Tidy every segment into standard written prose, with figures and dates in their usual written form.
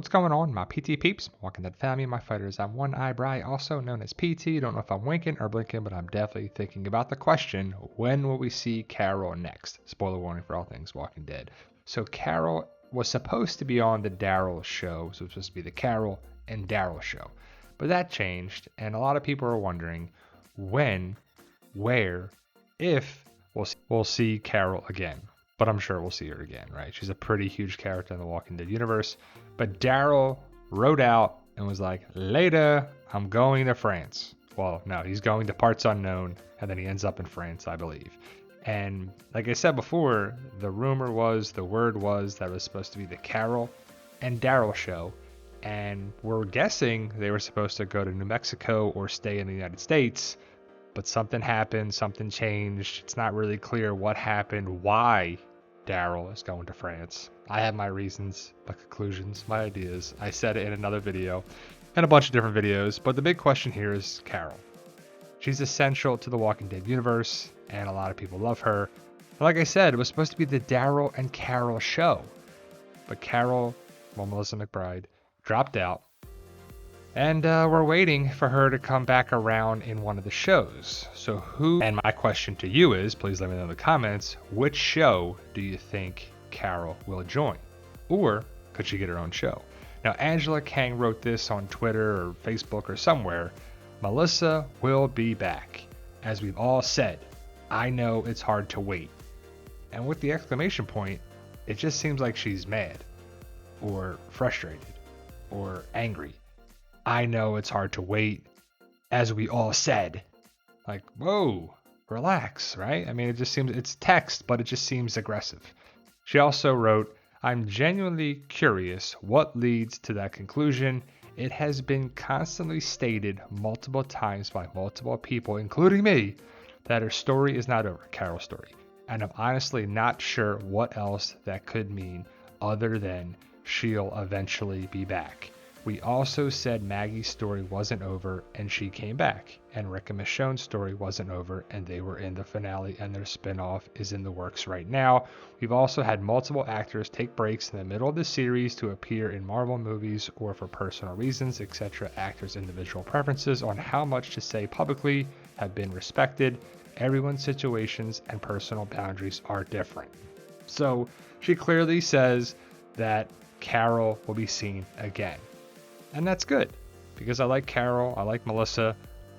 What's going on, my PT peeps? Walking Dead family, my fighters. I'm One Eye Bry, also known as PT. Don't know if I'm winking or blinking, but I'm definitely thinking about the question, when will we see Carol next? Spoiler warning for all things Walking Dead. So Carol was supposed to be on the Daryl show, so it was supposed to be the Carol and Daryl show. But that changed, and a lot of people are wondering when, where, if we'll see Carol again. But I'm sure we'll see her again, right? She's a pretty huge character in the Walking Dead universe. But Daryl wrote out and was like, later, I'm going to France. Well, no, he's going to parts unknown, and then he ends up in France, I believe. And like I said before, the word was that it was supposed to be the Carol and Daryl show. And we're guessing they were supposed to go to New Mexico or stay in the United States. But something happened, something changed. It's not really clear what happened, why Daryl is going to France. I have my reasons, my conclusions, my ideas. I said it in another video and a bunch of different videos, but the big question here is Carol. She's essential to the Walking Dead universe, and a lot of people love her. Like I said, it was supposed to be the Daryl and Carol show, but Carol, Melissa McBride, dropped out. And we're waiting for her to come back around in one of the shows. So who, and my question to you is, please let me know in the comments, which show do you think Carol will join? Or could she get her own show? Now, Angela Kang wrote this on Twitter or Facebook or somewhere. Melissa will be back. As we've all said, I know it's hard to wait. And with the exclamation point, it just seems like she's mad or frustrated or angry. I know it's hard to wait, as we all said. Like, whoa, relax, right? I mean, it just seems, it's text, but it just seems aggressive. She also wrote, I'm genuinely curious what leads to that conclusion. It has been constantly stated multiple times by multiple people, including me, that her story is not over, Carol's story. And I'm honestly not sure what else that could mean other than she'll eventually be back. We also said Maggie's story wasn't over and she came back, and Rick and Michonne's story wasn't over and they were in the finale, and their spinoff is in the works right now. We've also had multiple actors take breaks in the middle of the series to appear in Marvel movies or for personal reasons, etc. Actors' individual preferences on how much to say publicly have been respected. Everyone's situations and personal boundaries are different. So she clearly says that Carol will be seen again. And that's good, because I like Carol, I like Melissa,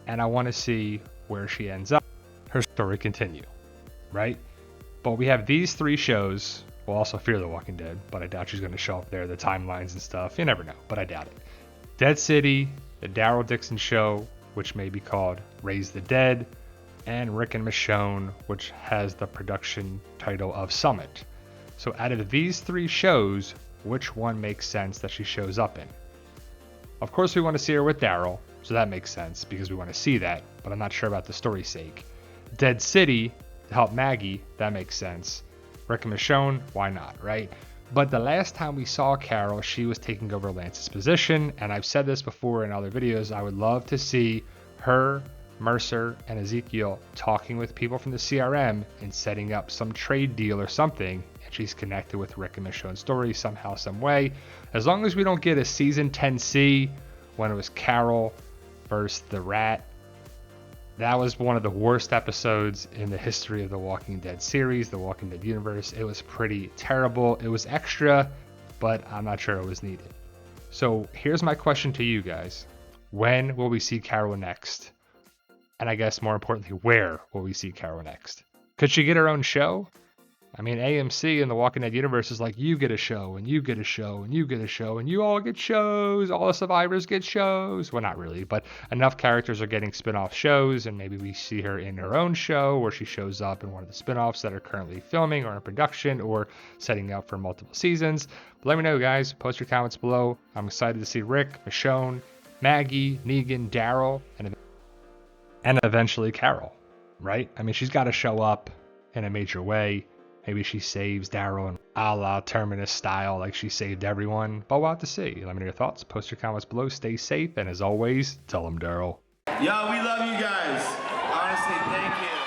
and I want to see where she ends up. Her story continue, right? But we have these three shows. We'll also Fear the Walking Dead, but I doubt she's going to show up there, the timelines and stuff. You never know, but I doubt it. Dead City, the Daryl Dixon show, which may be called Raise the Dead, and Rick and Michonne, which has the production title of Summit. So out of these three shows, which one makes sense that she shows up in? Of course, we want to see her with Daryl, so that makes sense because we want to see that, but I'm not sure about the story's sake. Dead City, to help Maggie, that makes sense. Rick and Michonne, why not, right? But the last time we saw Carol, she was taking over Lance's position, and I've said this before in other videos, I would love to see her, Mercer, and Ezekiel talking with people from the CRM and setting up some trade deal or something, and she's connected with Rick and Michonne's story somehow, some way. As long as we don't get a season 10C when it was Carol versus the Rat. That was one of the worst episodes in the history of the Walking Dead series, the Walking Dead universe. It was pretty terrible. It was extra, but I'm not sure it was needed. So here's my question to you guys. When will we see Carol next? And I guess more importantly, where will we see Carol next? Could she get her own show? I mean, AMC in the Walking Dead universe is like, you get a show, and you get a show, and you get a show, and you all get shows, all the survivors get shows. Well, not really, but enough characters are getting spin-off shows, and maybe we see her in her own show, or she shows up in one of the spin-offs that are currently filming or in production or setting up for multiple seasons. But let me know, guys. Post your comments below. I'm excited to see Rick, Michonne, Maggie, Negan, Daryl, and eventually Carol, right? I mean, she's got to show up in a major way. Maybe she saves Daryl in a la Terminus style, like she saved everyone. But we'll have to see. Let me know your thoughts. Post your comments below. Stay safe. And as always, tell them Daryl. Yo, we love you guys. Honestly, thank you.